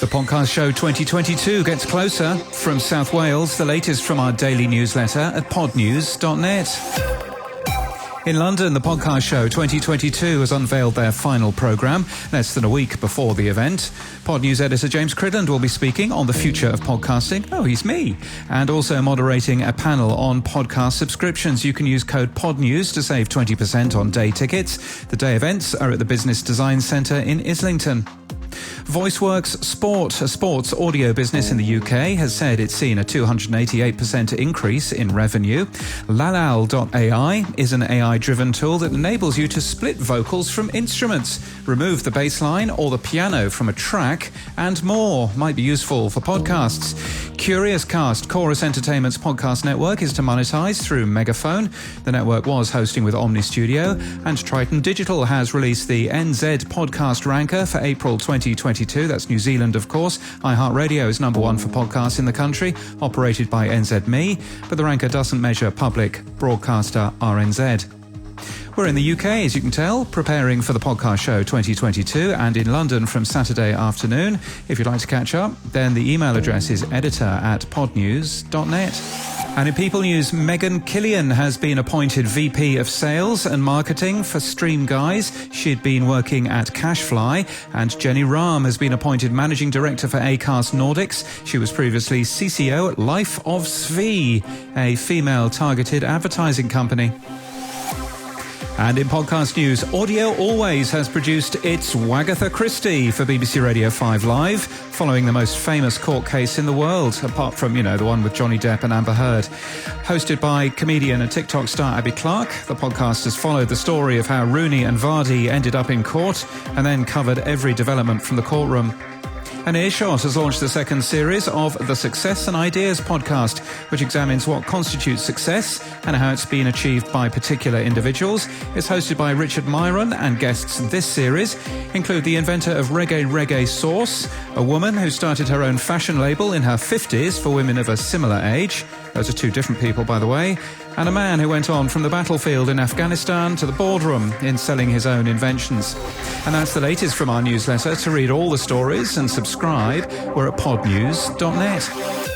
The Podcast Show 2022 gets closer. From South Wales, the latest from our daily newsletter at podnews.net. In London, the Podcast Show 2022 has unveiled their final programme, less than a week before the event. Podnews editor James Cridland will be speaking on the future of podcasting. Oh, he's me. And also moderating a panel on podcast subscriptions. You can use code PODNEWS to save 20% on day tickets. The day events are at the Business Design Centre in Islington. VoiceWorks Sport, a sports audio business in the UK, has said it's seen a 288% increase in revenue. Lalal.ai is an AI-driven tool that enables you to split vocals from instruments, remove the bass line or the piano from a track, and more. Might be useful for podcasts. Curiouscast, Chorus Entertainment's podcast network, is to monetize through Megaphone. The network was hosting with Omni Studio, and Triton Digital has released the NZ Podcast Ranker for April 2022. That's New Zealand, of course. iHeartRadio is number one for podcasts in the country, operated by NZME, but the ranker doesn't measure public broadcaster RNZ. We're in the UK, as you can tell, preparing for the Podcast Show 2022, and in London from Saturday afternoon. If you'd like to catch up, then the email address is editor@podnews.net. And in People News, Megan Killian has been appointed VP of Sales and Marketing for Stream Guys. She'd been working at Cashfly. And Jenny Rahm has been appointed Managing Director for Acast Nordics. She was previously CCO at Life of Svi, a female-targeted advertising company. And in podcast news, Audio Always has produced its Wagatha Christie for BBC Radio 5 Live, following the most famous court case in the world, apart from, the one with Johnny Depp and Amber Heard. Hosted by comedian and TikTok star Abby Clark, the podcast has followed the story of how Rooney and Vardy ended up in court and then covered every development from the courtroom. And Earshot has launched the second series of the Success and Ideas podcast, which examines what constitutes success and how it's been achieved by particular individuals. It's hosted by Richard Myron, and guests this series include the inventor of Reggae Sauce, a woman who started her own fashion label in her 50s for women of a similar age. Those are two different people, by the way. And a man who went on from the battlefield in Afghanistan to the boardroom in selling his own inventions. And that's the latest from our newsletter. To read all the stories and subscribe, we're at podnews.net.